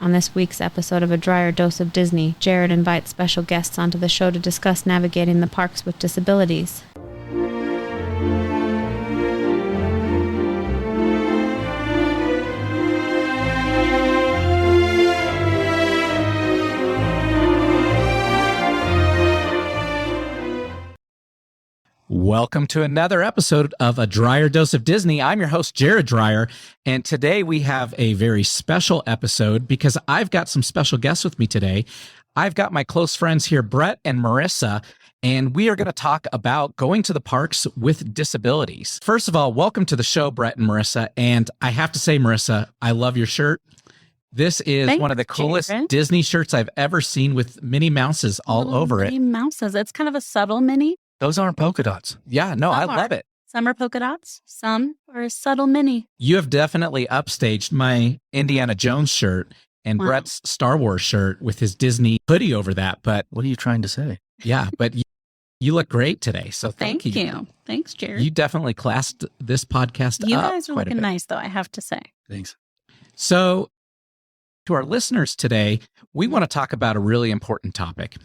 On this week's episode of A Drier Dose of Disney, Jared invites special guests onto the show to discuss navigating the parks with disabilities. Welcome to another episode of A Drier Dose of Disney. I'm your host, Jared Dreyer, and today we have a very special episode because I've got some special guests with me today. I've got my close friends here, Brett and Marissa, and we are going to talk about going to the parks with disabilities. First of all, welcome to the show, Brett and Marissa, and I have to say, Marissa, I love your shirt. This is one of the coolest Disney shirts I've ever seen with Minnie Mouses all over it. Minnie Mouses. It's kind of a subtle Minnie. Those aren't polka dots. Yeah, no, I love it. Some are polka dots, some are a subtle Minnie. You have definitely upstaged my Indiana Jones shirt and Brett's Star Wars shirt with his Disney hoodie over that. But what are you trying to say? Yeah, but you look great today. So thank you. Thanks, Jared. You definitely classed this podcast You up guys are quite a looking bit. nice, though, I have to say. Thanks. So to our listeners today, we want to talk about a really important topic.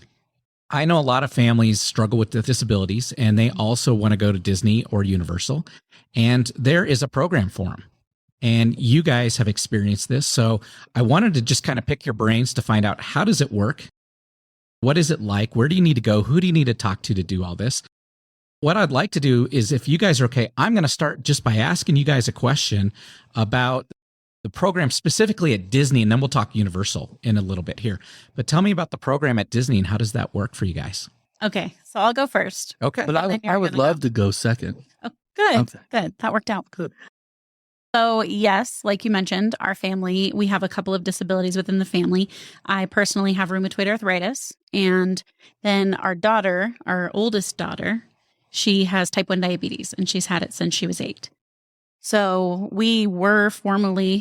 I know a lot of families struggle with disabilities, and they also want to go to Disney or Universal, and there is a program for them. And you guys have experienced this, so I wanted to just kind of pick your brains to find out, how does it work? What is it like? Where do you need to go? Who do you need to talk to do all this? What I'd like to do is, if you guys are okay, I'm going to start just by asking you guys a question about the program specifically at Disney, and then we'll talk Universal in a little bit here. But tell me about the program at Disney and how does that work for you guys? Okay, so I'll go first. Okay. But I would love to go second. Oh, good, Okay. good. That worked out. Good. So yes, like you mentioned, our family, we have a couple of disabilities within the family. I personally have rheumatoid arthritis. And then our daughter, our oldest daughter, she has type 1 diabetes, and she's had it since she was 8. So we were formerly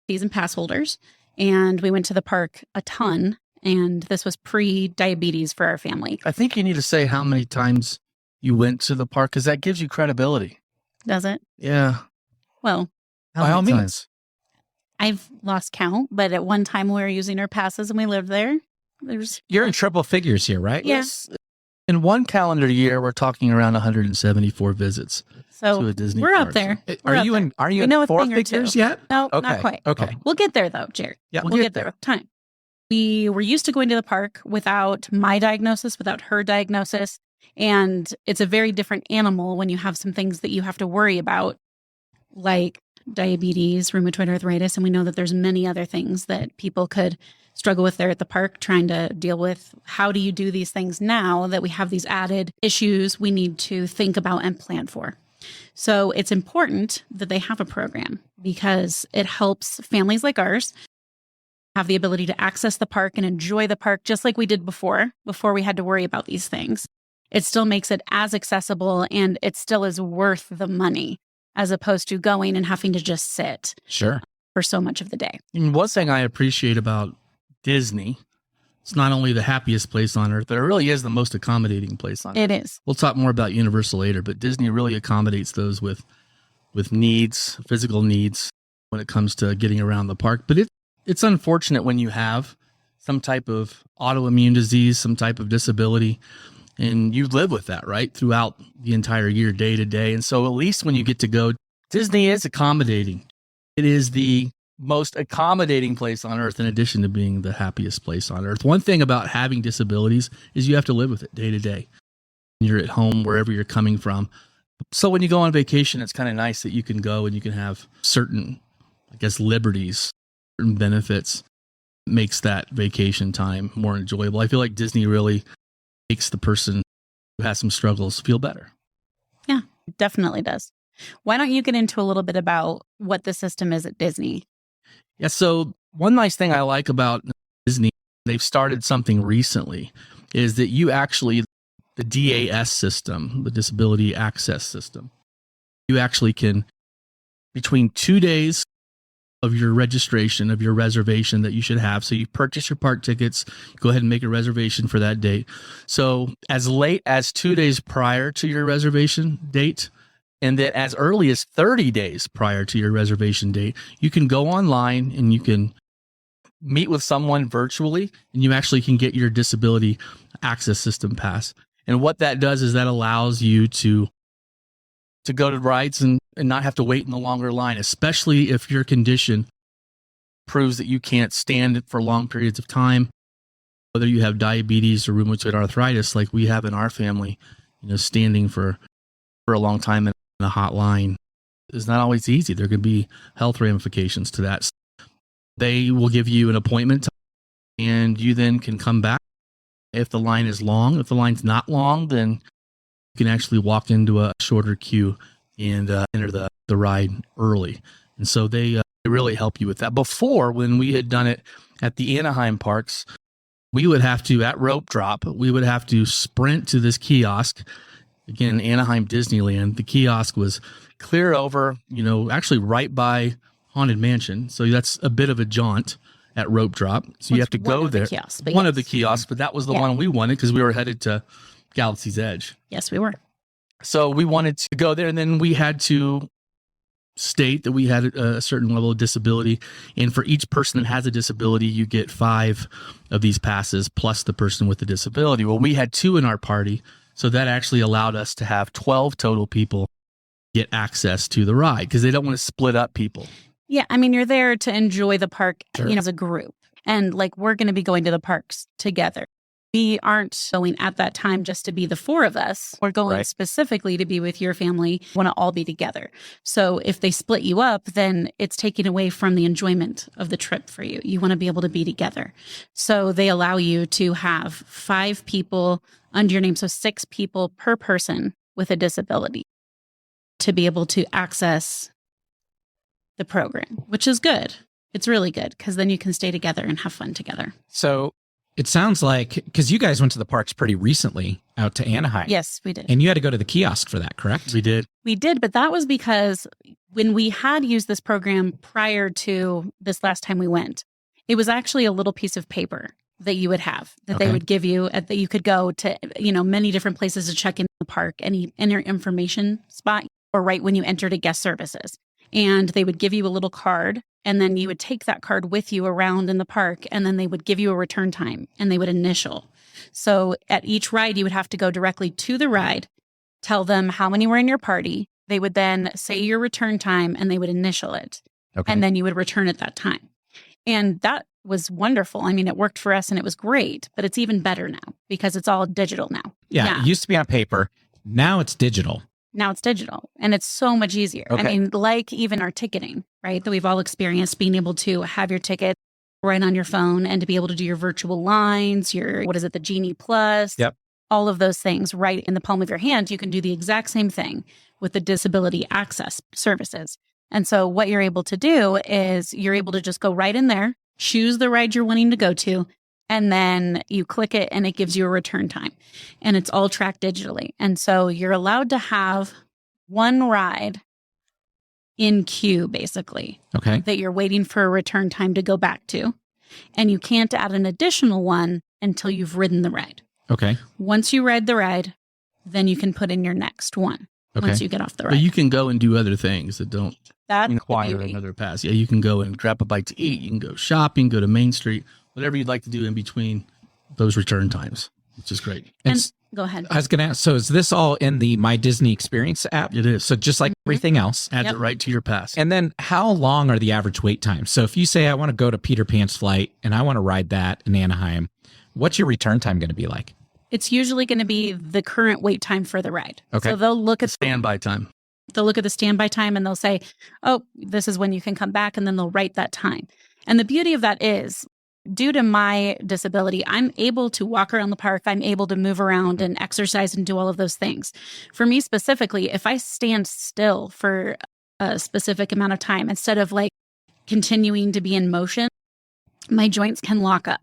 season pass holders, and we went to the park a ton, and this was pre-diabetes for our family. I think you need to say how many times you went to the park, because that gives you credibility. Does it? Yeah. Well, By all means. I've lost count, but at one time we were using our passes and we lived there. You're in triple figures here, right? Yes. In one calendar year, we're talking around 174 visits to a Disney we're park. up there. Are you in four figures yet? No, Okay. not quite. Okay. We'll get there though, Jared. Yeah, we'll get there with time. We were used to going to the park without my diagnosis, without her diagnosis. And it's a very different animal when you have some things that you have to worry about, like diabetes, rheumatoid arthritis. And we know that there's many other things that people could struggle with there at the park, trying to deal with. How do you do these things now that we have these added issues we need to think about and plan for? So it's important that they have a program, because it helps families like ours have the ability to access the park and enjoy the park just like we did before we had to worry about these things. It still makes it as accessible, and it still is worth the money, as opposed to going and having to just sit for so much of the day. And one thing I appreciate about Disney, it's not only the happiest place on earth, but it really is the most accommodating place on earth. It is. We'll talk more about Universal later, but Disney really accommodates those with needs, physical needs, when it comes to getting around the park. But it's unfortunate when you have some type of autoimmune disease, some type of disability, and you live with that, right, throughout the entire year, day to day. And so at least when you get to go, Disney is accommodating. It is the most accommodating place on earth, in addition to being the happiest place on earth. One thing about having disabilities is you have to live with it day to day. You're at home, wherever you're coming from. So when you go on vacation, it's kind of nice that you can go and you can have certain, liberties, certain benefits, makes that vacation time more enjoyable. I feel like Disney really makes the person who has some struggles feel better. Yeah, it definitely does. Why don't you get into a little bit about what the system is at Disney? Yeah, so one nice thing I like about Disney, they've started something recently, is that you actually, the DAS system, the Disability Access System, you actually can, between 2 days of your registration, of your reservation that you should have. So you purchase your park tickets, go ahead and make a reservation for that date. So as late as 2 days prior to your reservation date, and then as early as 30 days prior to your reservation date, you can go online and you can meet with someone virtually, and you actually can get your disability access system pass. And what that does is that allows you to go to rides and not have to wait in the longer line, especially if your condition proves that you can't stand for long periods of time, whether you have diabetes or rheumatoid arthritis like we have in our famany. Standing for a long time in a hot line is not always easy. There could be health ramifications to that. They will give you an appointment and you then can come back if the line is long. If the line's not long, then you can actually walk into a shorter queue and enter the ride early. And so they really help you with that. Before, when we had done it at the Anaheim parks, we would have to, at rope drop, we would have to sprint to this kiosk. Again, Anaheim Disneyland, the kiosk was clear over, actually right by Haunted Mansion. So that's a bit of a jaunt at rope drop. So you have to go there. One of the kiosks, but that was the one we wanted because we were headed to Galaxy's Edge. Yes, we were. So we wanted to go there, and then we had to state that we had a certain level of disability. And for each person that has a disability, you get 5 of these passes plus the person with the disability. Well, we had 2 in our party. So that actually allowed us to have 12 total people get access to the ride because they don't want to split up people. Yeah. I mean, you're there to enjoy the park, Sure. as a group. And we're going to be going to the parks together. We aren't going at that time just to be the 4 of us. We're going specifically to be with your family. Want to all be together. So if they split you up, then it's taking away from the enjoyment of the trip for you. You want to be able to be together. So they allow you to have 5 people under your name. So 6 people per person with a disability to be able to access the program, which is good. It's really good because then you can stay together and have fun together. So it sounds like, because you guys went to the parks pretty recently out to Anaheim. Yes, we did. And you had to go to the kiosk for that, correct? We did. We did, but that was because when we had used this program prior to this last time we went, it was actually a little piece of paper that you would have that they would give you that you could go to, many different places to check in the park, any information spot, or right when you entered a guest services. And they would give you a little card, and then you would take that card with you around in the park, and then they would give you a return time, and they would initial. So at each ride, you would have to go directly to the ride, tell them how many were in your party. They would then say your return time, and they would initial it. Okay. And then you would return at that time. And that was wonderful. I mean, it worked for us, and it was great, but it's even better now because it's all digital now. Yeah. It used to be on paper. Now it's digital. Now it's digital, and it's so much easier. Okay. I mean, like even our ticketing, right? That we've all experienced, being able to have your ticket right on your phone and to be able to do your virtual lines, the Genie Plus, all of those things right in the palm of your hand. You can do the exact same thing with the disability access services. And so what you're able to do is you're able to just go right in there, choose the ride you're wanting to go to, and then you click it and it gives you a return time. And it's all tracked digitally. And so you're allowed to have one ride in queue, basically, that you're waiting for a return time to go back to. And you can't add an additional one until you've ridden the ride. Okay. Once you ride the ride, then you can put in your next one once you get off the ride. But you can go and do other things that don't That's require another pass. Yeah, you can go and grab a bite to eat. You can go shopping, go to Main Street, whatever you'd like to do in between those return times, which is great. And go ahead. I was going to ask, so is this all in the My Disney Experience app? It is. So just like everything else. Adds it right to your pass. And then how long are the average wait times? So if you say, I want to go to Peter Pan's flight and I want to ride that in Anaheim, what's your return time going to be like? It's usually going to be the current wait time for the ride. Okay. So they'll look at standby time. They'll look at the standby time and they'll say, oh, this is when you can come back. And then they'll write that time. And the beauty of that is, due to my disability, I'm able to walk around the park. I'm able to move around and exercise and do all of those things. For me specifically, if I stand still for a specific amount of time, instead of continuing to be in motion, my joints can lock up.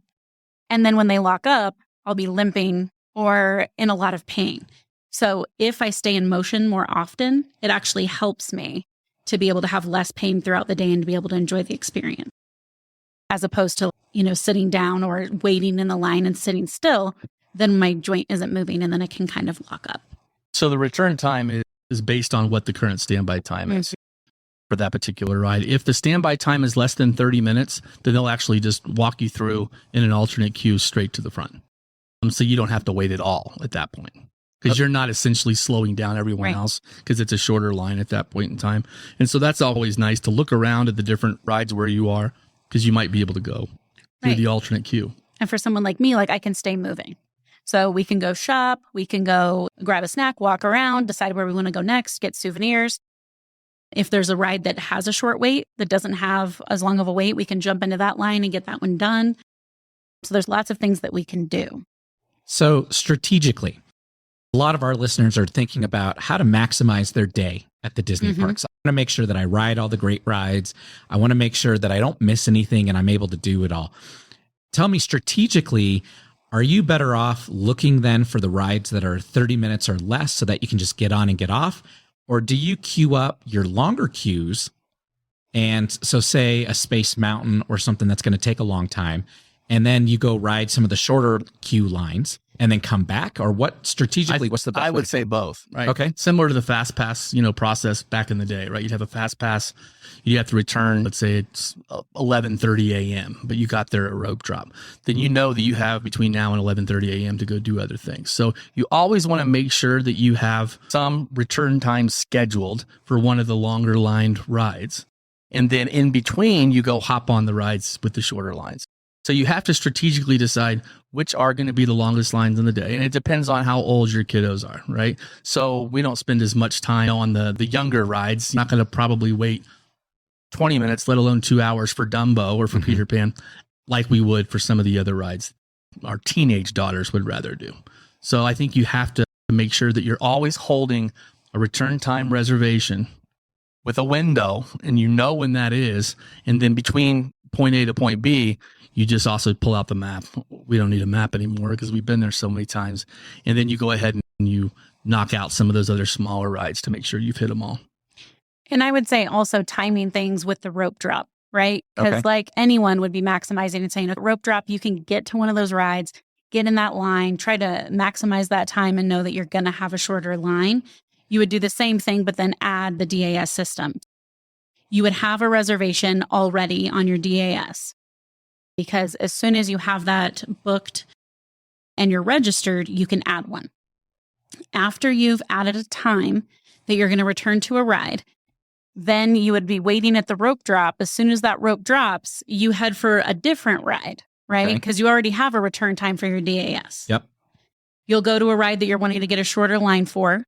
And then when they lock up, I'll be limping or in a lot of pain. So if I stay in motion more often, it actually helps me to be able to have less pain throughout the day and to be able to enjoy the experience. As opposed to, sitting down or waiting in the line and sitting still, then my joint isn't moving and then it can kind of lock up. So the return time is based on what the current standby time is. for that particular ride. If the standby time is less than 30 minutes, then they'll actually just walk you through in an alternate queue straight to the front. So you don't have to wait at all at that point, because you're not essentially slowing down everyone else, because it's a shorter line at that point in time. And so that's always nice to look around at the different rides where you are, because you might be able to go through the alternate queue. And for someone like me, like I can stay moving. So we can go shop, we can go grab a snack, walk around, decide where we want to go next, get souvenirs. If there's a ride that has a short wait, that doesn't have as long of a wait, we can jump into that line and get that one done. So there's lots of things that we can do. So strategically, a lot of our listeners are thinking about how to maximize their day at the Disney parks. I want to make sure that I ride all the great rides. I want to make sure that I don't miss anything and I'm able to do it all. Tell me strategically, are you better off looking then for the rides that are 30 minutes or less so that you can just get on and get off? Or do you queue up your longer queues? And so say a Space Mountain or something that's going to take a long time, and then you go ride some of the shorter queue lines and then come back? Or what strategically, what's the best I way would to say both, right? Okay. Similar to the fast pass, process back in the day, right? You'd have a fast pass, you have to return, let's say it's 11:30 a.m., but you got there at rope drop. Then you know that you have between now and 11:30 a.m. to go do other things. So you always want to make sure that you have some return time scheduled for one of the longer lined rides. And then in between, you go hop on the rides with the shorter lines. So you have to strategically decide which are going to be the longest lines in the day. And it depends on how old your kiddos are, right? So we don't spend as much time on the younger rides. You're not going to probably wait 20 minutes, let alone 2 hours for Dumbo or for Peter Pan, like we would for some of the other rides our teenage daughters would rather do. So I think you have to make sure that you're always holding a return time reservation with a window, and you know when that is. And then between point A to point B, you just also pull out the map. We don't need a map anymore because we've been there so many times. And then you go ahead and you knock out some of those other smaller rides to make sure you've hit them all. And I would say also timing things with the rope drop, right? Because like anyone would be maximizing and saying, a rope drop, you can get to one of those rides, get in that line, try to maximize that time and know that you're going to have a shorter line. You would do the same thing, but then add the DAS system. You would have a reservation already on your DAS, because as soon as you have that booked and you're registered, you can add one. After you've added a time that you're going to return to a ride, then you would be waiting at the rope drop. As soon as that rope drops, you head for a different ride, right? Because you already have a return time for your DAS. Yep. You'll go to a ride that you're wanting to get a shorter line for,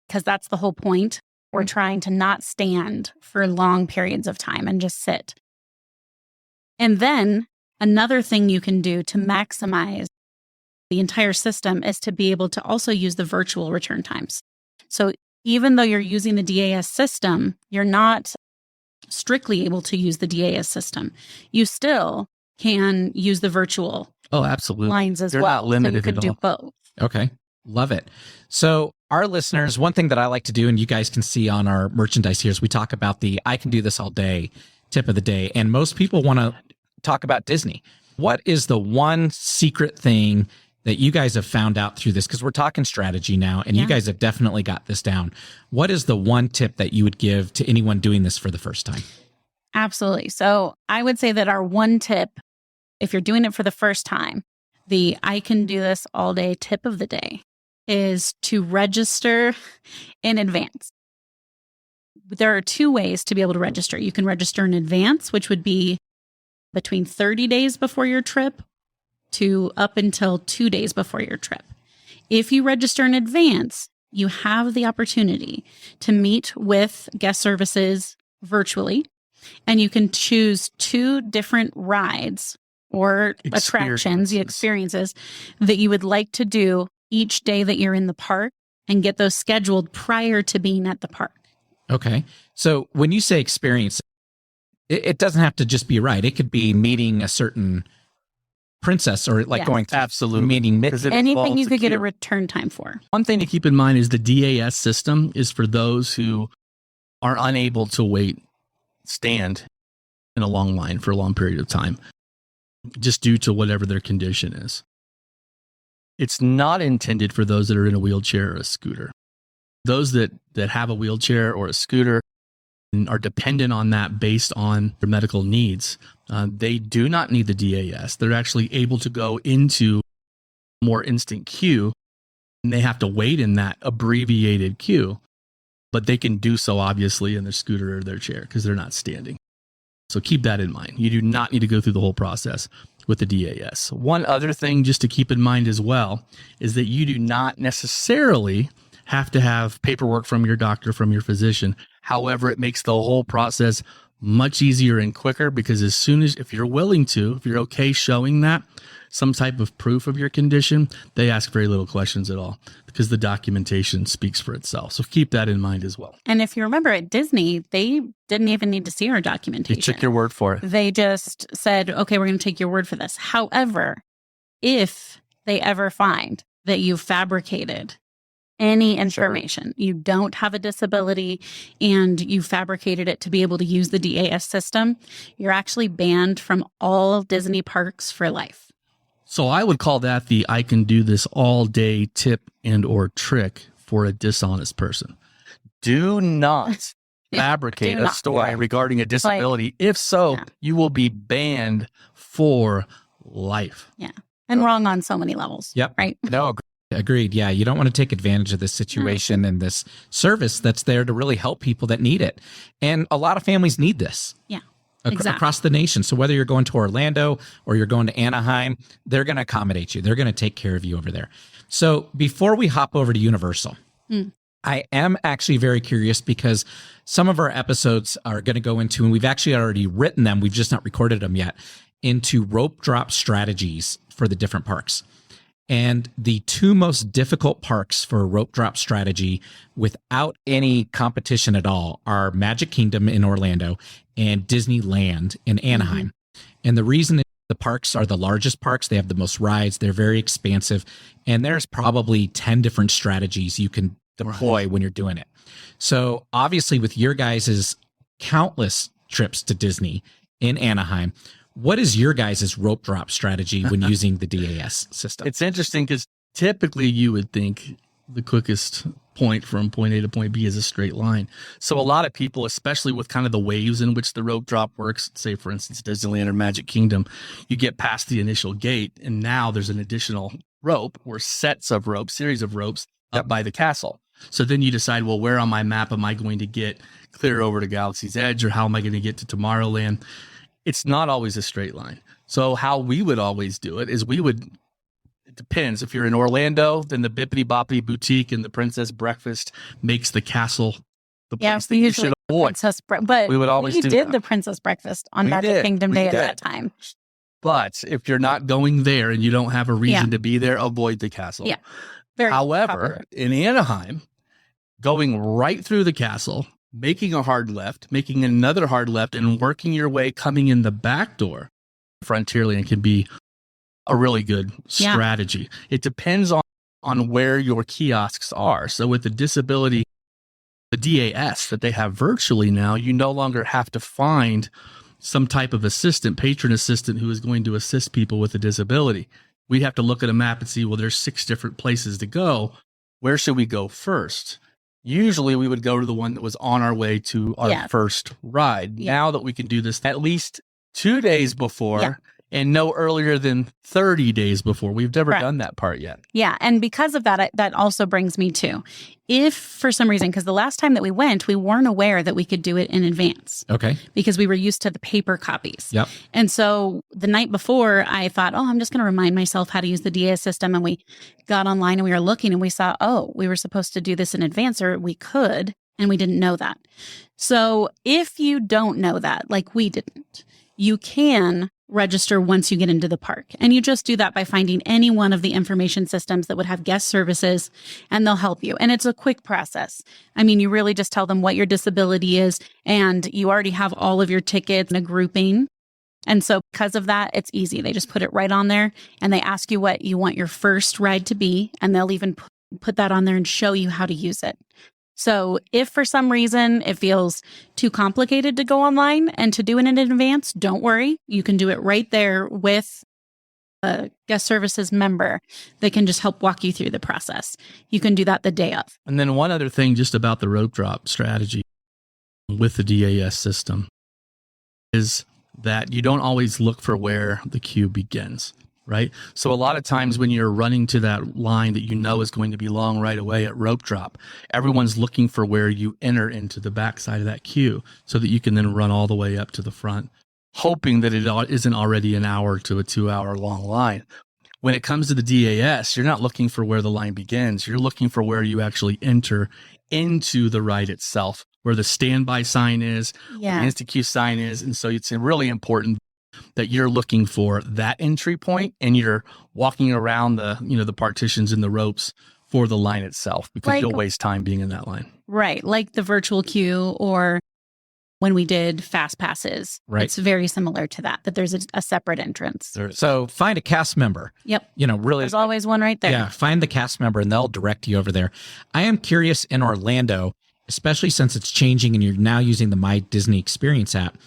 because that's the whole point. We're trying to not stand for long periods of time and just sit. And then another thing you can do to maximize the entire system is to be able to also use the virtual return times. So even though you're using the DAS system, you're not strictly able to use the DAS system. You still can use the virtual absolutely lines as They're well. not limited so you could at all. do both. Okay. Love it. So our listeners, one thing that I like to do, and you guys can see on our merchandise here, is we talk about the I can do this all day tip of the day. And most people want to talk about Disney. What is the one secret thing that you guys have found out through this? Because we're talking strategy now, and you guys have definitely got this down. What is the one tip that you would give to anyone doing this for the first time? Absolutely. So I would say that our one tip, if you're doing it for the first time, the I can do this all day tip of the day is to register in advance. There are two ways to be able to register. You can register in advance, which would be between 30 days before your trip to up until 2 days before your trip. If you register in advance, you have the opportunity to meet with guest services virtually, and you can choose 2 different rides or attractions, experiences that you would like to do each day that you're in the park, and get those scheduled prior to being at the park. Okay. So when you say experience, it doesn't have to just be a ride. It could be meeting a certain princess, or like going to meeting Mickey. Anything you could get a return time for. One thing to keep in mind is the DAS system is for those who are unable to stand in a long line for a long period of time, just due to whatever their condition is. It's not intended for those that are in a wheelchair or a scooter. Those that have a wheelchair or a scooter, and are dependent on that based on their medical needs, they do not need the DAS. They're actually able to go into more instant queue, and they have to wait in that abbreviated queue, but they can do so obviously in their scooter or their chair because they're not standing. So keep that in mind. You do not need to go through the whole process with the DAS. One other thing just to keep in mind as well is that you do not necessarily have to have paperwork from your doctor, from your physician. However, it makes the whole process much easier and quicker because as soon as, if you're willing to, if you're okay showing that, some type of proof of your condition, they ask very little questions at all because the documentation speaks for itself. So keep that in mind as well. And if you remember at Disney, they didn't even need to see our You documentation. took your word for it. They just said, okay, we're going to take your word for this. However, if they ever find that you fabricated any information, you don't have a disability and you fabricated it to be able to use the DAS system, you're actually banned from all Disney parks for life. So I would call that the I can do this all day tip and or trick for a dishonest person. Do not fabricate do a not. story regarding a disability. If so, you will be banned for life. Yeah. And wrong on so many levels. Yep. Right. No, agreed. Yeah. You don't want to take advantage of this situation and this service that's there to really help people that need it. And a lot of families need this. Yeah. Exactly. Across the nation. So whether you're going to Orlando or you're going to Anaheim, they're going to accommodate you. They're going to take care of you over there. So before we hop over to Universal, I am actually very curious because some of our episodes are going to go into, and we've actually already written them, we've just not recorded them yet, into rope drop strategies for the different parks. And the two most difficult parks for a rope drop strategy without any competition at all are Magic Kingdom in Orlando and Disneyland in Anaheim. And the reason is the parks are the largest parks. They have the most rides. They're very expansive. And there's probably 10 different strategies you can deploy when you're doing it. So obviously with your guys' countless trips to Disney in Anaheim, what is your guys' rope drop strategy when using the DAS system? It's interesting because typically you would think the quickest point from point A to point B is a straight line. So a lot of people, especially with kind of the waves in which the rope drop works, say for instance, Disneyland or Magic Kingdom, you get past the initial gate and now there's an additional rope or sets of ropes, series of ropes up by the castle. So then you decide, well, where on my map am I going to get clear over to Galaxy's Edge or how am I going to get to Tomorrowland? It's not always a straight line. So how we would always do it is it depends. If you're in Orlando, then the Bippity Boppity Boutique and the Princess Breakfast makes the castle the place that you should avoid. But we would always do did that. the Princess Breakfast on We Magic did. Kingdom We Day at did. that time. But if you're not going there and you don't have a reason to be there, avoid the castle. Yeah. Very However, popular. in Anaheim, going right through the castle, making a hard left, making another hard left, and working your way coming in the back door, Frontierland can be a really good strategy. It depends on where your kiosks are. So with the disability, the DAS that they have virtually now, you no longer have to find some type of assistant, patron assistant who is going to assist people with a disability. We'd have to look at a map and see, well, there's 6 different places to go. Where should we go first? Usually we would go to the one that was on our way to our first ride. Now that we can do this at least 2 days before and no earlier than 30 days before. We've never done that part yet. Yeah. And because of that, that also brings me to, if for some reason, because the last time that we went, we weren't aware that we could do it in advance. Okay. Because we were used to the paper copies. Yep. And so the night before, I thought, I'm just going to remind myself how to use the DA system. And we got online and we were looking and we saw, we were supposed to do this in advance, or we could, and we didn't know that. So if you don't know that, like we didn't, you can register once you get into the park. And you just do that by finding any one of the information systems that would have guest services, and they'll help you. And it's a quick process. I mean, you really just tell them what your disability is, and you already have all of your tickets in a grouping. And so because of that, it's easy. They just put it right on there and they ask you what you want your first ride to be. And they'll even put that on there and show you how to use it. So if for some reason it feels too complicated to go online and to do it in advance, don't worry. You can do it right there with a guest services member that can just help walk you through the process. You can do that the day of. And then one other thing just about the rope drop strategy. with the DAS system is that you don't always look for where the queue begins, right? So a lot of times when you're running to that line that you know is going to be long right away at rope drop, everyone's looking for where you enter into the backside of that queue so that you can then run all the way up to the front, hoping that it isn't already an hour to a 2-hour long line. When it comes to the DAS, you're not looking for where the line begins. You're looking for where you actually enter into the ride itself, where the standby sign is, where the Insta-queue sign is. And so it's really important that you're looking for that entry point and you're walking around the partitions and the ropes for the line itself, because you'll waste time being in that line. Right. Like the virtual queue, or when we did fast passes, right? It's very similar to that there's a separate entrance. So find a cast member. Yep. Really. There's always one right there. Yeah. Find the cast member and they'll direct you over there. I am curious in Orlando, especially since it's changing and you're now using the My Disney Experience app.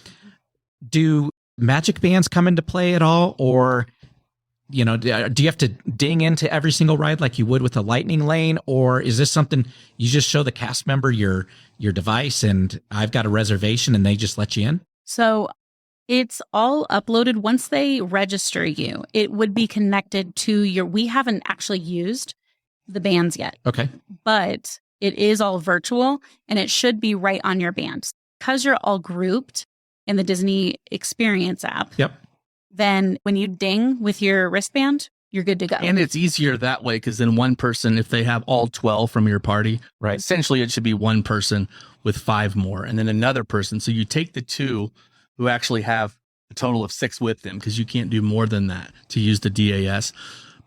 Do magic bands come into play at all? Or, do you have to ding into every single ride like you would with a lightning lane? Or is this something you just show the cast member your device and I've got a reservation and they just let you in? So it's all uploaded. Once they register you, it would be connected to we haven't actually used the bands yet. Okay. But it is all virtual and it should be right on your band. Because you're all grouped in the Disney Experience app. Yep. Then when you ding with your wristband, you're good to go. And it's easier that way because then one person, if they have all 12 from your party, right, essentially it should be one person with 5 more and then another person. So you take the 2 who actually have a total of 6 with them, because you can't do more than that to use the DAS.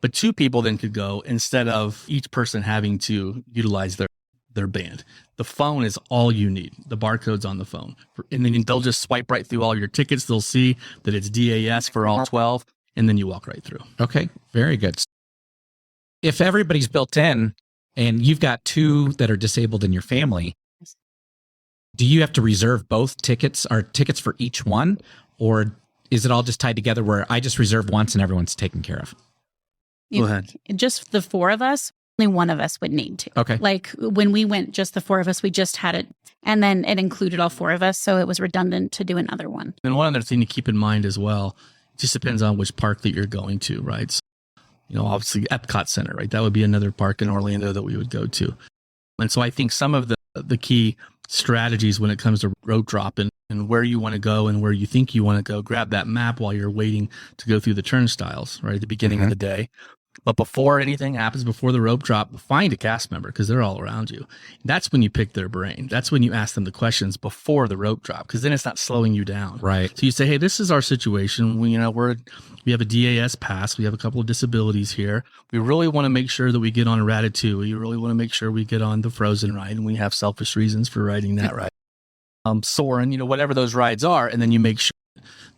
But 2 people then could go instead of each person having to utilize their band. The phone is all you need. The barcode's on the phone. And then they'll just swipe right through all your tickets. They'll see that it's DAS for all 12, and then you walk right through. Okay, very good. If everybody's built in and you've got 2 that are disabled in your family, do you have to reserve both tickets or tickets for each one? Or is it all just tied together where I just reserve once and everyone's taken care of? Go ahead. Just the 4 of us. Only one of us would need to. Okay. Like when we went, just the 4 of us, we just had it. And then it included all 4 of us. So it was redundant to do another one. And one other thing to keep in mind as well, it just depends on which park that you're going to, right? So, obviously Epcot Center, right? That would be another park in Orlando that we would go to. And so I think some of the key strategies when it comes to rope drop and where you want to go and where you think you want to go, grab that map while you're waiting to go through the turnstiles, right? At the beginning of the day. But before anything happens, before the rope drop, find a cast member because they're all around you. That's when you pick their brain. That's when you ask them the questions before the rope drop, because then it's not slowing you down. Right. So you say, hey, this is our situation. We have a DAS pass. We have a couple of disabilities here. We really want to make sure that we get on a Ratatouille. We really want to make sure we get on the Frozen ride, and we have selfish reasons for riding that ride. Soarin', whatever those rides are, and then you make sure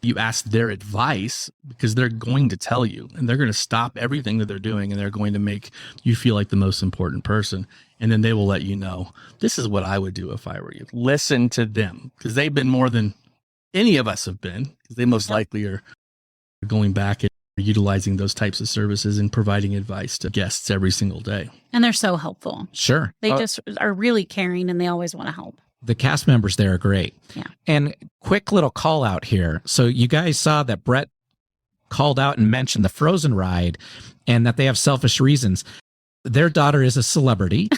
you ask their advice, because they're going to tell you and they're going to stop everything that they're doing and they're going to make you feel like the most important person. And then they will let you know, this is what I would do if I were you. Listen to them, because they've been more than any of us have been, because they most likely are going back and utilizing those types of services and providing advice to guests every single day. And they're so helpful. Sure. They just are really caring and they always want to help. The cast members there are great. Yeah. And quick little call out here. So you guys saw that Brett called out and mentioned the Frozen ride and that they have selfish reasons. Their daughter is a celebrity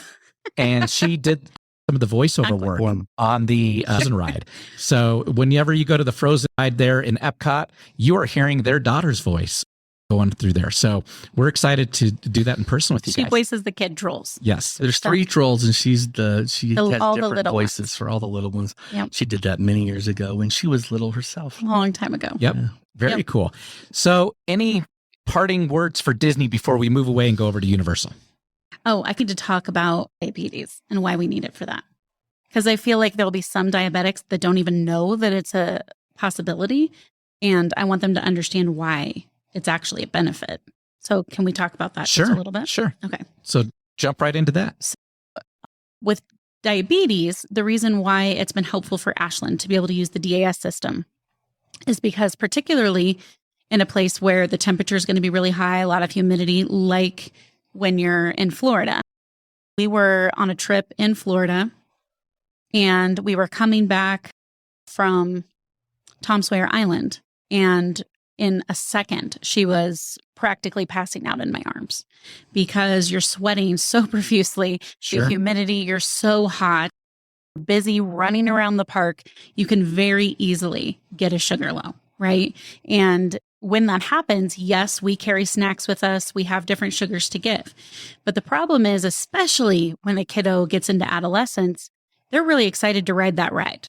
and she did some of the voiceover work on the Frozen ride. So whenever you go to the Frozen ride there in Epcot, you are hearing their daughter's voice going through there. So we're excited to do that in person with you guys. She voices the kid trolls. Yes. There's 3 trolls and she has all the different little voices ones. for all the little ones. Yep. She did that many years ago when she was little herself. A long time ago. Yep. Yeah. Very cool. So any parting words for Disney before we move away and go over to Universal? Oh, I get to talk about diabetes and why we need it for that. Because I feel like there'll be some diabetics that don't even know that it's a possibility. And I want them to understand why it's actually a benefit. So can we talk about that just a little bit? Sure. Okay. So jump right into that. With diabetes, the reason why it's been helpful for Ashland to be able to use the DAS system is because particularly in a place where the temperature is going to be really high, a lot of humidity, like when you're in Florida. We were on a trip in Florida And we were coming back from Tom Sawyer Island. And in a second, she was practically passing out in my arms because you're sweating so profusely, Sure. the humidity, you're so hot, busy running around the park. You can very easily get a sugar low, right? And when that happens, yes, we carry snacks with us. We have different sugars to give. But the problem is, especially when a kiddo gets into adolescence, they're really excited to ride that ride,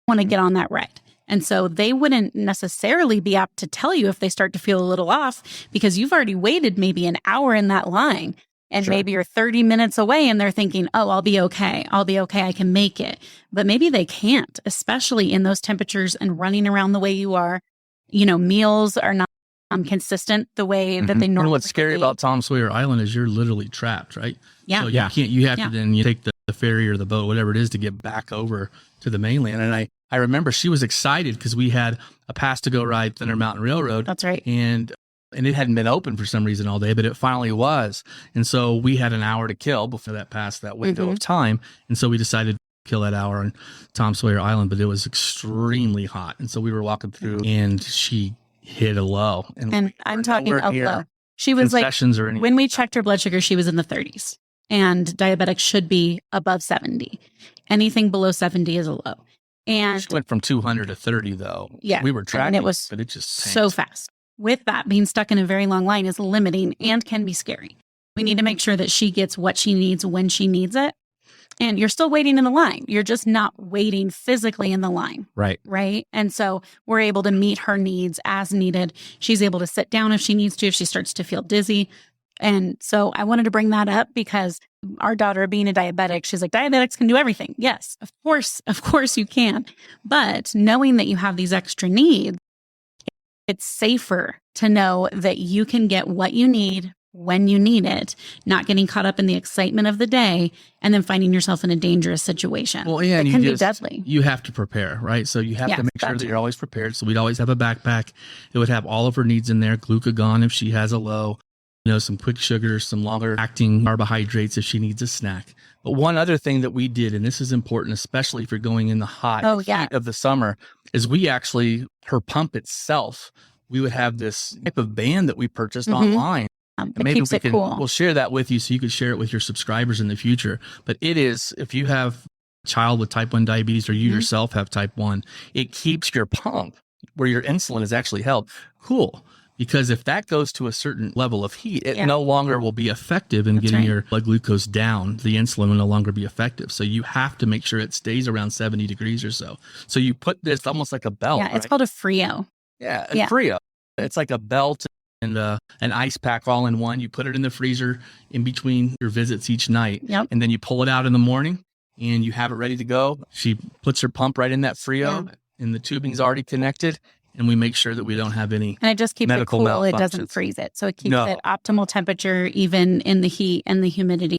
want to get on that ride. And so they wouldn't necessarily be apt to tell you if they start to feel a little off because you've already waited maybe an hour in that line and Sure. maybe you're 30 minutes away and they're thinking, oh, I'll be okay. I'll be okay. I can make it. But maybe they can't, especially in those temperatures and running around the way you are. Meals are not consistent the way that they normally And what's scary be. about Tom Sawyer Island is you're literally trapped, right? Yeah. So Yeah. you have Yeah. to then you take the ferry or the boat, whatever it is, to get back over to the mainland. And I remember she was excited because we had a pass to go ride Thunder Mountain Railroad. That's right. And it hadn't been open for some reason all day, but it finally was. And so we had an hour to kill before that passed that window of time. And so we decided to kill that hour on Tom Sawyer Island, but it was extremely hot. And so we were walking through and she hit a low. And I'm talking nowhere out near low. She was like, concessions or anything. when we checked her blood sugar, she was in the 30s. And diabetics should be above 70. Anything below 70 is a low. And She went from 200 to 30 though. Yeah. We were tracking, it was but it just so tanked. fast. With that, being stuck in a very long line is limiting and can be scary. We need to make sure that she gets what she needs when she needs it. And you're still waiting in the line. You're just not waiting physically in the line. Right. Right. And so we're able to meet her needs as needed. She's able to sit down if she needs to, if she starts to feel dizzy. And so I wanted to bring that up because our daughter, being a diabetic, she's like, diabetics can do everything. Yes, of course you can. But knowing that you have these extra needs, it's safer to know that you can get what you need when you need it, not getting caught up in the excitement of the day and then finding yourself in a dangerous situation. Well, yeah, it and can you be just, deadly. you have to prepare, right? So you have Yes, to make sure that that too. you're always prepared. So we'd always have a backpack. It would have all of her needs in there, glucagon if she has a low, some quick sugars, some longer acting carbohydrates if she needs a snack. But one other thing that we did, and this is important, especially if you're going in the hot heat of the summer, is we actually, her pump itself, we would have this type of band that we purchased online. And It keeps it cool. We'll share that with you so you could share it with your subscribers in the future. But it is, if you have a child with type 1 diabetes or you yourself have type 1, it keeps your pump where your insulin is actually held cool. Because if that goes to a certain level of heat, it no longer will be effective in getting your blood glucose down. The insulin will no longer be effective. So you have to make sure it stays around 70 degrees or so. So you put this almost like a belt. Yeah, it's called a Frio. Yeah, a Frio. It's like a belt and an ice pack all in one. You put it in the freezer in between your visits each night. Yep. And then you pull it out in the morning and you have it ready to go. She puts her pump right in that Frio and the tubing's already connected. And we make sure that we don't have any And it just keeps it medical cool. It doesn't malfunctions. freeze it. So it keeps it optimal temperature, even in the heat and the humidity.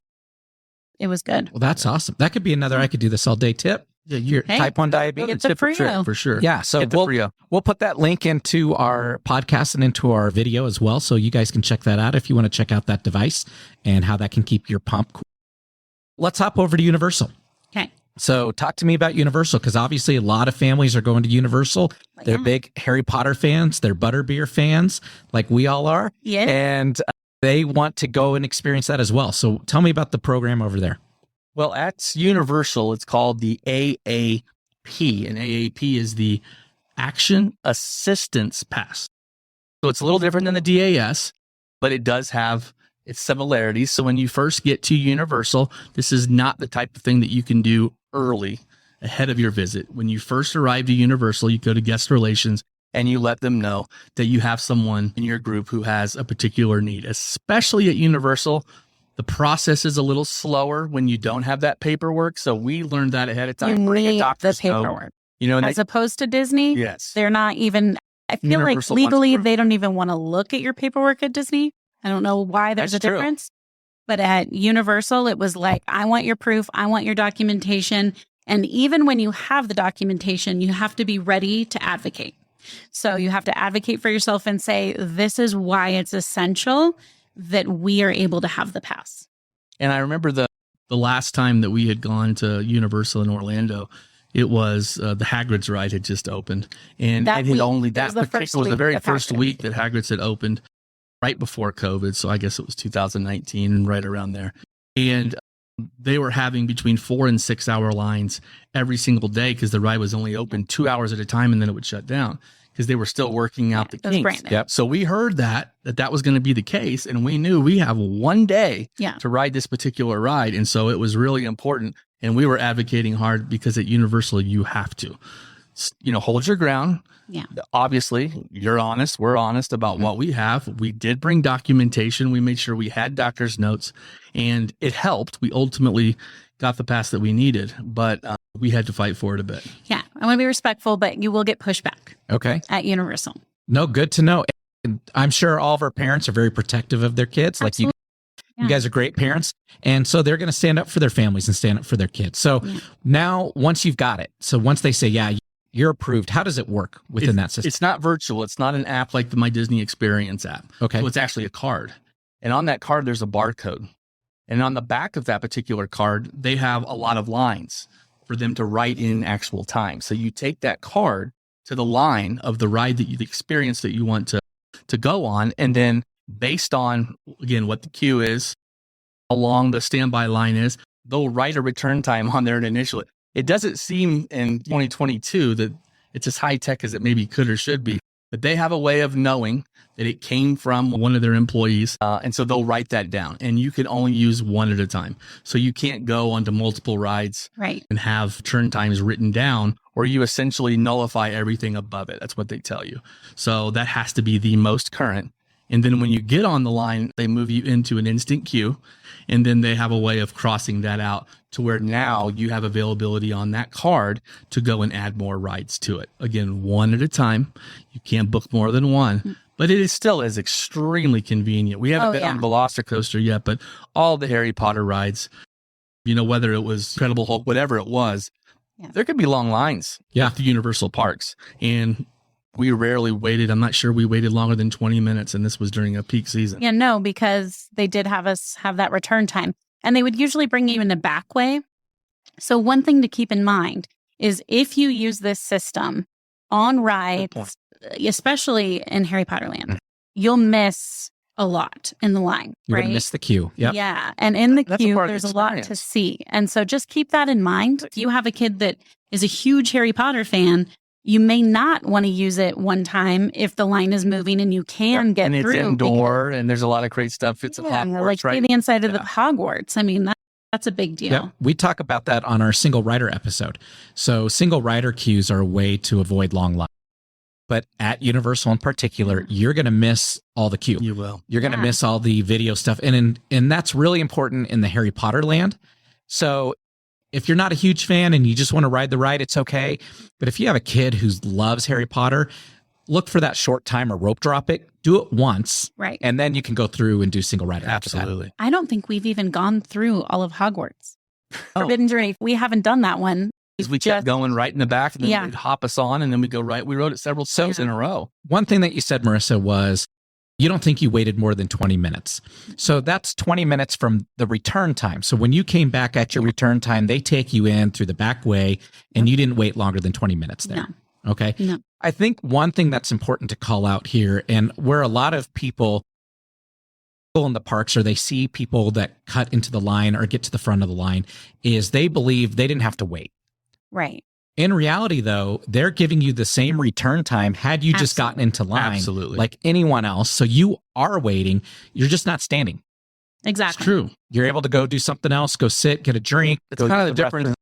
It was good. Well, that's awesome. That could be another I could do this all day tip. Yeah, Your type 1 diabetes. It's a Frio. for sure. Yeah, so Get the Frio. we'll put that link into our podcast and into our video as well, so you guys can check that out if you want to check out that device and how that can keep your pump cool. Let's hop over to Universal. Okay. So talk to me about Universal, because obviously a lot of families are going to Universal. They're big Harry Potter fans. They're Butterbeer fans, like we all are. Yeah. And they want to go and experience that as well. So tell me about the program over there. Well, at Universal, it's called the AAP, and AAP is the Action Assistance Pass. So it's a little different than the DAS, but it does have its similarities. So when you first get to Universal, this is not the type of thing that you can do early ahead of your visit. When you first arrive to Universal, you go to guest relations and you let them know that you have someone in your group who has a particular need. Especially at Universal, the process is a little slower when you don't have that paperwork. So we learned that ahead of time. You need the Doctors know, paperwork. and As opposed to Disney, yes. they're not even, I feel Universal like wants legally, proof. they don't even want to look at your paperwork at Disney. I don't know why there's That's a true. difference. But at Universal, it was like, I want your proof. I want your documentation. And even when you have the documentation, you have to be ready to advocate. So you have to advocate for yourself and say, this is why it's essential that we are able to have the pass. And I remember the last time that we had gone to Universal in Orlando, it was the Hagrid's ride had just opened, and That it had week. only It that was the particular first was the week very of first Hagrid's. week that Hagrid's had opened, right before COVID. So I guess it was 2019, right around there, and they were having between 4 and 6 hour lines every single day because the ride was only open 2 hours at a time, and then it would shut down because they were still working out the It was kinks. brand new. Yep. So we heard that was going to be the case, and we knew we have one day Yeah. to ride this particular ride, and so it was really important. And we were advocating hard because at Universal you have to, hold your ground. Yeah. Obviously, you're honest. We're honest about what we have. We did bring documentation. We made sure we had doctor's notes, and it helped. We ultimately got the pass that we needed, but we had to fight for it a bit. Yeah. I want to be respectful, but you will get pushback Okay. at Universal. No, good to know. And I'm sure all of our parents are very protective of their kids. Like you Yeah. guys are great parents. And so they're going to stand up for their families and stand up for their kids. So now, once you've got it, so once they say, yeah, you're approved, how does it work within that system? It's not virtual. It's not an app like the My Disney Experience app. Okay. So it's actually a card. And on that card, there's a barcode. And on the back of that particular card, they have a lot of lines for them to write in actual time. So you take that card to the line of the ride the experience that you want to go on. And then based on, again, what the queue is, how long the standby line is, they'll write a return time on there and initial it. It doesn't seem in 2022 that it's as high tech as it maybe could or should be, but they have a way of knowing that it came from one of their employees. And so they'll write that down, and you can only use one at a time. So you can't go onto multiple rides Right. and have turn times written down, or you essentially nullify everything above it. That's what they tell you. So that has to be the most current. And then when you get on the line, they move you into an instant queue, and then they have a way of crossing that out to where now you have availability on that card to go and add more rides to it. Again, one at a time. You can't book more than one, but it is still is extremely convenient. We haven't been on Velocicoaster yet, but all the Harry Potter rides, whether it was Incredible Hulk, whatever it was, there could be long lines at the Universal parks. And we rarely waited. I'm not sure we waited longer than 20 minutes, and this was during a peak season. Yeah, no, because they did have us have that return time. And they would usually bring you in the back way. So one thing to keep in mind is if you use this system on rides, especially in Harry Potter Land, you'll miss a lot in the line. You're right? going to miss the queue. Yep. Yeah. And in the That's a queue, part of there's the a lot to experience. see. And so just keep that in mind. If you have a kid that is a huge Harry Potter fan, you may not want to use it one time if the line is moving and you can get and through. it's indoor, and there's a lot of great stuff. It's a Hogwarts, like right? the inside of the Hogwarts. I mean, that's a big deal. Yep. We talk about that on our single rider episode. So single rider queues are a way to avoid long lines. But at Universal in particular, you're going to miss all the queue. You will. You're going to miss all the video stuff. And that's really important in the Harry Potter land. So if you're not a huge fan and you just want to ride the ride, it's okay. But if you have a kid who loves Harry Potter, look for that short time or rope drop it. Do it once. Right. And then you can go through and do single rider. Absolutely. I don't think we've even gone through all of Hogwarts. Forbidden Journey. We haven't done that one. Because we kept going right in the back, and then they'd hop us on, and then we go right. We rode it several times in a row. One thing that you said, Marissa, was you don't think you waited more than 20 minutes. So that's 20 minutes from the return time. So when you came back at your return time, they take you in through the back way, and you didn't wait longer than 20 minutes there. No. Okay. No. I think one thing that's important to call out here, and where a lot of people in the parks or they see people that cut into the line or get to the front of the line, is they believe they didn't have to wait. Right. In reality, though, they're giving you the same return time had you just gotten into line Absolutely. like anyone else. So you are waiting. You're just not standing. Exactly. It's true. You're able to go do something else, go sit, get a drink. It's kind of the difference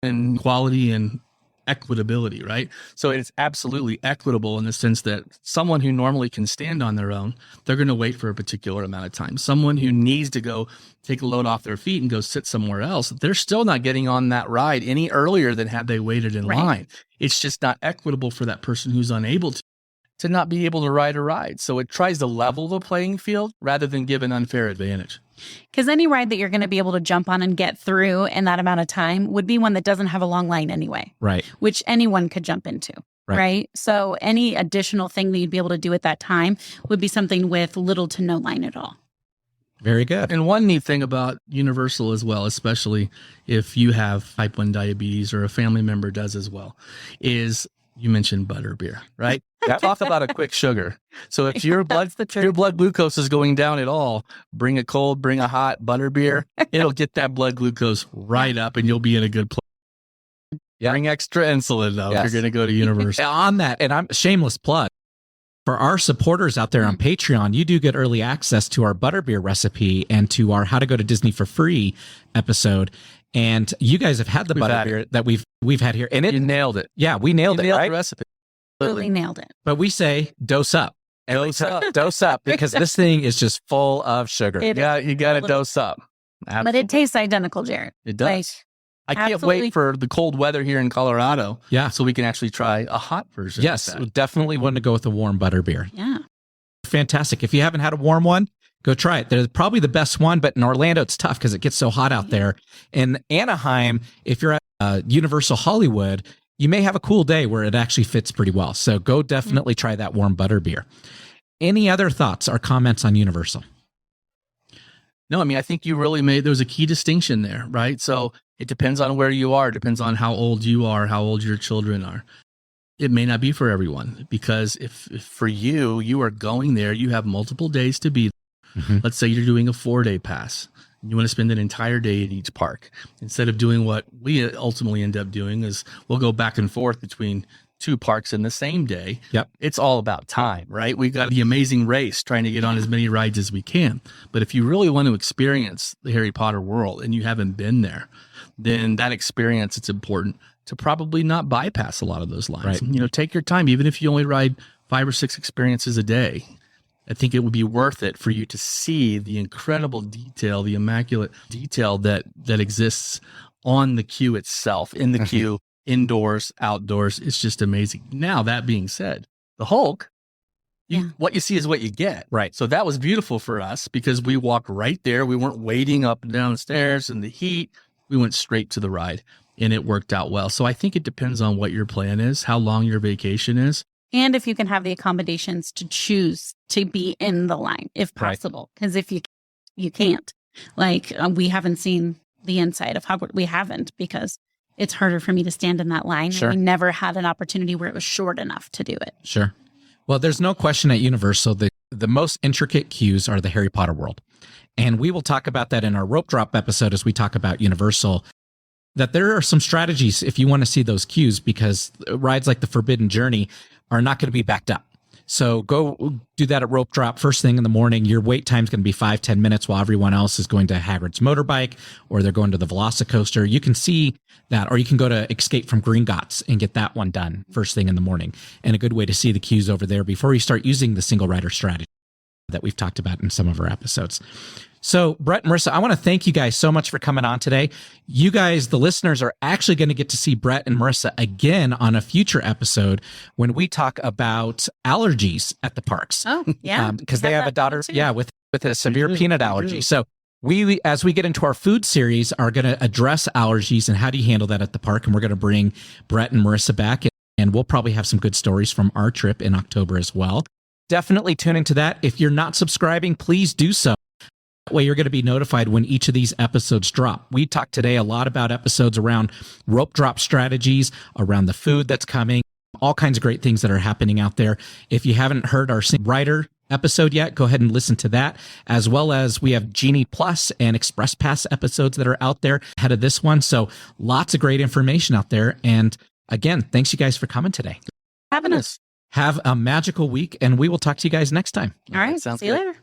in quality and equitability, right? So it's absolutely equitable in the sense that someone who normally can stand on their own, they're going to wait for a particular amount of time. Someone who needs to go take a load off their feet and go sit somewhere else, they're still not getting on that ride any earlier than had they waited in line. It's just not equitable for that person who's unable to not be able to ride a ride. So it tries to level the playing field rather than give an unfair advantage. Because any ride that you're going to be able to jump on and get through in that amount of time would be one that doesn't have a long line anyway. Right. Which anyone could jump into. Right. So any additional thing that you'd be able to do at that time would be something with little to no line at all. Very good. And one neat thing about Universal as well, especially if you have type 1 diabetes or a family member does as well, is you mentioned butterbeer, right? Talk about a quick sugar. So if your blood glucose is going down at all, bring a cold, bring a hot butterbeer. It'll get that blood glucose right up and you'll be in a good place. Yep. Bring extra insulin though if you're going to go to Universal. On that, and I'm shameless plug. For our supporters out there on Patreon, you do get early access to our butterbeer recipe and to our How to Go to Disney for Free episode. And you guys have had the butterbeer that we've had here. And you nailed it. Yeah, we nailed it, right? The recipe. Really nailed it. But we say dose up. Dose up, because this thing is just full of sugar. You got to dose up. Absolutely. But it tastes identical, Jared. It does. I can't wait for the cold weather here in Colorado. Yeah. So we can actually try a hot version. Yes, we definitely want to go with a warm butterbeer. Yeah. Fantastic. If you haven't had a warm one, go try it. They're probably the best one, but in Orlando, it's tough because it gets so hot out there. In Anaheim, if you're at Universal Hollywood, you may have a cool day where it actually fits pretty well. So go definitely try that warm butterbeer. Any other thoughts or comments on Universal? No, I mean, I think you really there was a key distinction there, right? So it depends on where you are. It depends on how old you are, how old your children are. It may not be for everyone, because if for you are going there, you have multiple days to be there. Mm-hmm. Let's say you're doing a 4-day pass. You want to spend an entire day at each park. Instead of doing what we ultimately end up doing is we'll go back and forth between 2 parks in the same day. Yep. It's all about time, right? We've got the amazing race trying to get on as many rides as we can. But if you really want to experience the Harry Potter world and you haven't been there, then that experience, it's important to probably not bypass a lot of those lines. Right. Take your time, even if you only ride 5 or 6 experiences a day. I think it would be worth it for you to see the incredible detail, the immaculate detail that exists on the queue itself, in the queue, indoors, outdoors. It's just amazing. Now, that being said, the Hulk, what you see is what you get. Right. So that was beautiful for us because we walked right there. We weren't waiting up and down the stairs in the heat. We went straight to the ride and it worked out well. So I think it depends on what your plan is, how long your vacation is. And if you can have the accommodations to choose to be in the line, if possible. Because if you can't, we haven't seen the inside of Hogwarts. We haven't, because it's harder for me to stand in that line. Sure. And we never had an opportunity where it was short enough to do it. Sure. Well, there's no question at Universal, the most intricate queues are the Harry Potter world. And we will talk about that in our rope drop episode as we talk about Universal, that there are some strategies if you want to see those queues, because rides like the Forbidden Journey are not going to be backed up. So go do that at rope drop first thing in the morning. Your wait time is going to be 5-10 minutes while everyone else is going to Hagrid's motorbike or they're going to the Velocicoaster. You can see that, or you can go to Escape from Gringotts and get that one done first thing in the morning. And a good way to see the queues over there before you start using the single rider strategy that we've talked about in some of our episodes. So Brett and Marissa, I want to thank you guys so much for coming on today. You guys, the listeners, are actually going to get to see Brett and Marissa again on a future episode when we talk about allergies at the parks. Oh, yeah. Because they have a daughter, with a severe peanut allergy. So we, as we get into our food series, are going to address allergies and how do you handle that at the park. And we're going to bring Brett and Marissa back, and we'll probably have some good stories from our trip in October as well. Definitely tune into that. If you're not subscribing, please do so. That way you're going to be notified when each of these episodes drop. We talked today a lot about episodes around rope drop strategies, around the food that's coming, all kinds of great things that are happening out there. If you haven't heard our Rider episode yet, go ahead and listen to that, as well as we have Genie Plus and Express Pass episodes that are out there ahead of this one. So lots of great information out there. And again, thanks you guys for coming today. Having us. Have a magical week, and we will talk to you guys next time. All right. See you later.